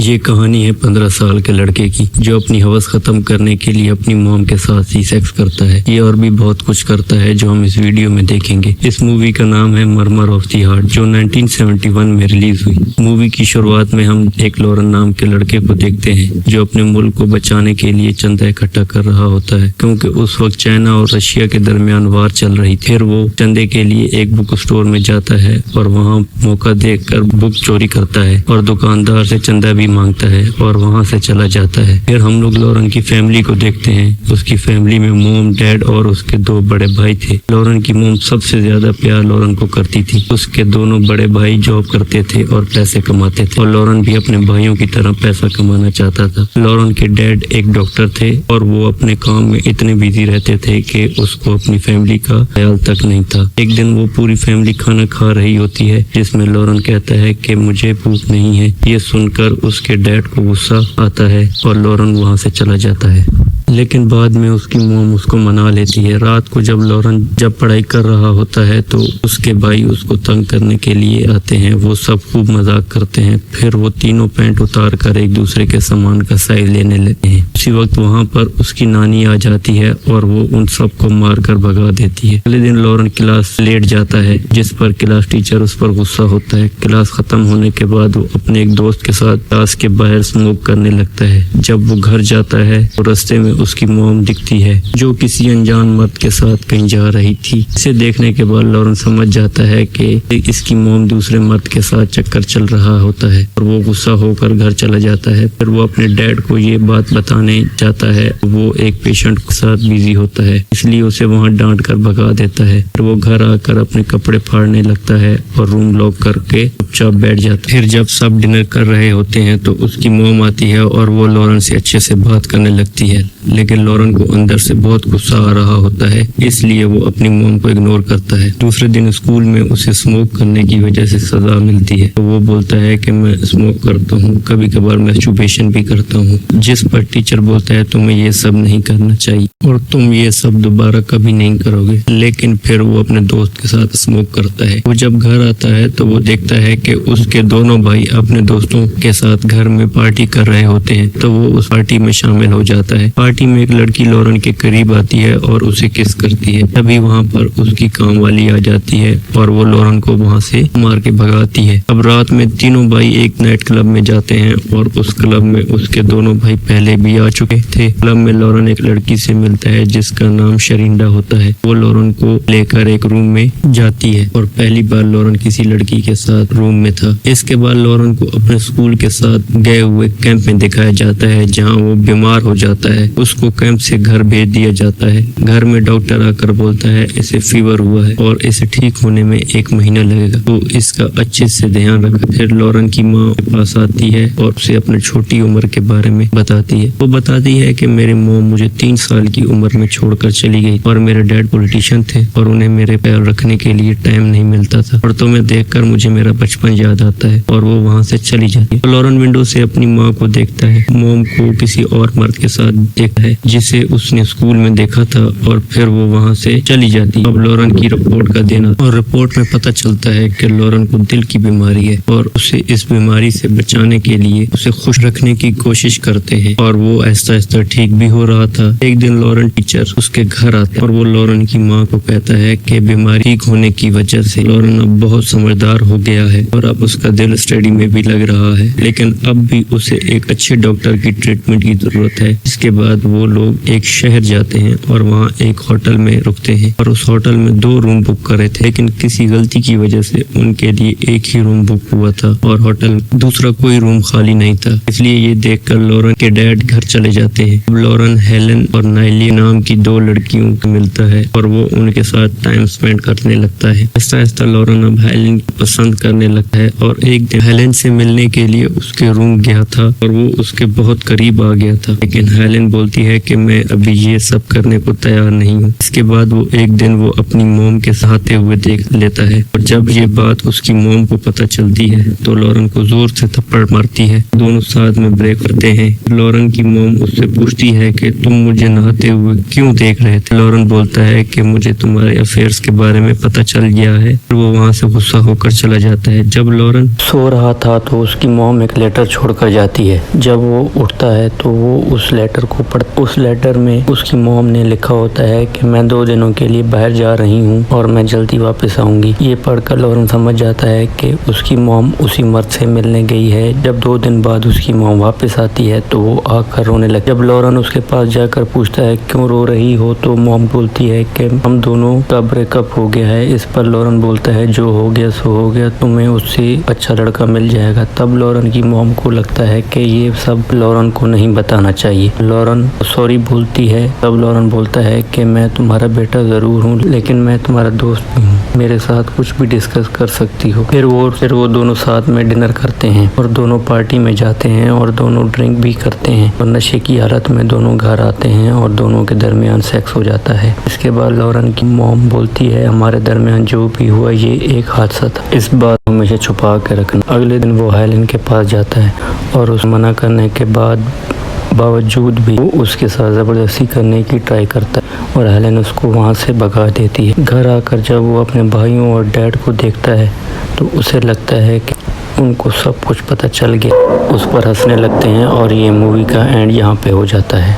ये कहानी है 15 साल के लड़के की जो अपनी हवस खत्म करने के लिए अपनी मॉम के साथ ही सेक्स करता है। ये और भी बहुत कुछ करता है जो हम इस वीडियो में देखेंगे। इस मूवी का नाम है मर्मर ऑफ द हार्ट जो 1971 में रिलीज हुई। मूवी की शुरुआत में हम एक लॉरेन नाम के लड़के को देखते हैं जो अपने मुल्क को बचाने के लिए चंदा इकट्ठा कर रहा होता है क्योंकि उस वक्त चाइना और रशिया के दरमियान वार चल रही थी। फिर वो चंदे के लिए एक बुक स्टोर में जाता है और वहाँ मौका देखकर बुक चोरी करता है और दुकानदार से चंदा भी मांगता है और वहां से चला जाता है। फिर हम लोग लॉरेन की फैमिली को देखते हैं। उसकी फैमिली में मॉम, डैड और उसके 2 बड़े भाई थे। लॉरेन की मॉम सबसे ज्यादा प्यार लॉरेन को करती थी। उसके दोनों बड़े भाई जॉब करते थे और पैसे कमाते थे और लॉरेन भी अपने भाइयों की तरह पैसा कमाना चाहता था। लॉरेन के डैड एक डॉक्टर थे और वो अपने काम में इतने बिजी रहते थे कि उसको अपनी फैमिली का ख्याल तक नहीं था। एक दिन वो पूरी फैमिली खाना खा रही होती है जिसमें लॉरेन कहता है कि मुझे भूख नहीं है। ये सुनकर उसके डैड को गुस्सा आता है और लॉरेन वहां से चला जाता है, लेकिन बाद में उसकी मॉम उसको मना लेती है। रात को जब लॉरेन पढ़ाई कर रहा होता है तो उसके भाई उसको तंग करने के लिए आते हैं। वो सब खूब मजाक करते हैं। फिर वो तीनों पैंट उतार कर एक दूसरे के सामान का साइज लेने लगते हैं। उसी वक्त वहाँ पर उसकी नानी आ जाती है और वो उन सबको मारकर भगा देती है। अगले दिन लॉरेन क्लास लेट जाता है जिस पर क्लास टीचर उस पर गुस्सा होता है। क्लास खत्म होने के बाद वो अपने एक दोस्त के साथ क्लास के बाहर स्मोक करने लगता है। जब वो घर जाता है तो रास्ते में उसकी मॉम दिखती है जो किसी अनजान मर्द के साथ कहीं जा रही थी। इसे देखने के बाद लॉरेन समझ जाता है कि इसकी मॉम दूसरे मर्द के साथ चक्कर चल रहा होता है और वो गुस्सा होकर घर चला जाता है। फिर वो अपने डैड को ये बात बताने जाता है। वो एक पेशेंट के साथ बिजी होता है इसलिए उसे वहाँ डांट कर भगा देता है। फिर वो घर आकर अपने कपड़े फाड़ने लगता है और रूम लॉक करके चुपचाप बैठ जाता है। फिर जब सब डिनर कर रहे होते हैं तो उसकी मॉम आती है और वो लॉरेन से अच्छे से बात करने लगती है, लेकिन लॉरेन को अंदर से बहुत गुस्सा आ रहा होता है इसलिए वो अपनी मॉम को इग्नोर करता है। दूसरे दिन स्कूल में उसे स्मोक करने की वजह से सजा मिलती है तो वो बोलता है कि मैं स्मोक करता हूँ, कभी कभार मैस्टरबेशन भी करता हूँ, जिस पर टीचर बोलता है तुम्हें ये सब नहीं करना चाहिए और तुम ये सब दोबारा कभी नहीं करोगे। लेकिन फिर वो अपने दोस्त के साथ स्मोक करता है। वो जब घर आता है तो वो देखता है कि उसके दोनों भाई अपने दोस्तों के साथ घर में पार्टी कर रहे होते हैं तो वो उस पार्टी में शामिल हो जाता है। पार्टी में एक लड़की लॉरेन के करीब आती है और उसे किस करती है। तभी वहाँ पर उसकी काम वाली आ जाती है और वो लॉरेन को वहाँ से मार के भगाती है। अब रात में तीनों भाई एक नाइट क्लब में जाते हैं और उस क्लब में उसके दोनों भाई पहले भी आ चुके थे। क्लब में लॉरेन एक लड़की से मिलता है जिसका नाम शरिंडा होता है। वो लॉरेन को लेकर एक रूम में जाती है और पहली बार लॉरेन किसी लड़की के साथ रूम में था। इसके बाद लॉरेन को अपने स्कूल के साथ गए हुए कैंप में दिखाया जाता है जहाँ वो बीमार हो जाता है। उसको कैंप से घर भेज दिया जाता है। घर में डॉक्टर आकर बोलता है इसे फीवर हुआ है और इसे ठीक होने में 1 महीना लगेगा तो इसका अच्छे से ध्यान रखा। फिर लॉरेन की माँ के पास आती है और उसे अपने छोटी उम्र के बारे में बताती है। वो बताती है कि मेरी मॉम मुझे 3 साल की उम्र में छोड़कर चली गई और मेरे डैड पॉलिटिशियन थे और उन्हें मेरे ख्याल रखने के लिए टाइम नहीं मिलता था और तुम्हें देखकर मुझे मेरा बचपन याद आता है और वो वहाँ से चली जाती है। लॉरेन विंडो से अपनी माँ को देखता है। मॉम को किसी और मर्द के साथ देखता है जिसे उसने स्कूल में देखा था और फिर वो वहाँ से चली जाती है। अब लॉरेन की रिपोर्ट का देना और रिपोर्ट में पता चलता है कि लॉरेन को दिल की बीमारी है और उसे इस बीमारी से बचाने के लिए उसे खुश रखने की कोशिश करते हैं और वो आहिस्ता आहिस्ता ठीक भी हो रहा था। एक दिन लॉरेन टीचर उसके घर आता है और वो लॉरेन की माँ को कहता है कि बीमारी ठीक होने की वजह से लॉरेन अब बहुत समझदार हो गया है और अब उसका दिल स्टडी में भी लग रहा है, लेकिन अब भी उसे एक अच्छे डॉक्टर की ट्रीटमेंट की जरूरत है। इसके बाद वो लोग एक शहर जाते हैं और वहाँ एक होटल में रुकते हैं और उस होटल में 2 रूम बुक करे थे, लेकिन किसी गलती की वजह से उनके लिए एक ही रूम बुक हुआ था और होटल दूसरा कोई रूम खाली नहीं था। इसलिए ये देखकर लॉरेन के डैड घर चले जाते हैं। अब लॉरेन हेलन और नाइली नाम की 2 लड़कियों को मिलता है और वो उनके साथ टाइम स्पेंड करने लगता है। आहिस्ता आहिस्ता लॉरेन अब हेलन पसंद करने लगता है और एक दिन हेलन से मिलने के लिए उसके रूम गया था और वो उसके बहुत करीब आ गया था, लेकिन हेलन बोलती बोलती है कि मैं अभी ये सब करने को तैयार नहीं हूँ। इसके बाद वो एक दिन वो अपनी मोम के सहाते हुए देख लेता है और जब ये बात उसकी मोम को पता चलती है तो लॉरेन को जोर से थप्पड़ मारती है। दोनों साथ में ब्रेक करते हैं। लॉरेन की मोम उससे पूछती है कि तुम मुझे नहाते हुए क्यों देख रहे थे। लॉरेन बोलता है कि मुझे तुम्हारे अफेयर्स के बारे में पता चल गया है। वो वहाँ से गुस्सा होकर चला जाता है। जब लॉरेन सो रहा था तो उसकी मॉम एक लेटर छोड़कर जाती है। जब वो उठता है तो वो उस लेटर को उस लेटर में उसकी मॉम ने लिखा होता है कि मैं 2 दिनों के लिए बाहर जा रही हूँ और मैं जल्दी वापस आऊंगी। ये पढ़कर लॉरेन समझ जाता है कि उसकी मॉम उसी मर्द से मिलने गई है। जब 2 दिन बाद उसकी मॉम वापस आती है तो वो आकर रोने लगती है। जब लॉरेन उसके पास जाकर पूछता है क्यों रो रही हो तो मॉम बोलती है कि हम दोनों का ब्रेकअप हो गया है। इस पर लॉरेन बोलता है जो हो गया सो हो गया, तुम्हें उससे अच्छा लड़का मिल जाएगा। तब लॉरेन की मॉम को लगता है कि ये सब लॉरेन को नहीं बताना चाहिए। लॉरेन सॉरी बोलती है। तब लॉरेन बोलता है कि मैं तुम्हारा बेटा जरूर हूँ लेकिन मैं तुम्हारा दोस्त भी हूँ, मेरे साथ कुछ भी डिस्कस कर सकती हो। फिर वो दोनों साथ में डिनर करते हैं और दोनों पार्टी में जाते हैं और दोनों ड्रिंक भी करते हैं और नशे की हालत में दोनों घर आते हैं और दोनों के दरमियान सेक्स हो जाता है। इसके बाद लॉरेन की मॉम बोलती है हमारे दरमियान जो भी हुआ ये एक हादसा था, इस बात को हमेशा छुपा के रखना। अगले दिन वो हेलेन के पास जाता है और उस मना करने के बावजूद भी वो उसके साथ ज़बरदस्ती करने की ट्राई करता है और हेलेन उसको वहाँ से भगा देती है। घर आकर जब वो अपने भाइयों और डैड को देखता है तो उसे लगता है कि उनको सब कुछ पता चल गया। उस पर हंसने लगते हैं और ये मूवी का एंड यहाँ पे हो जाता है।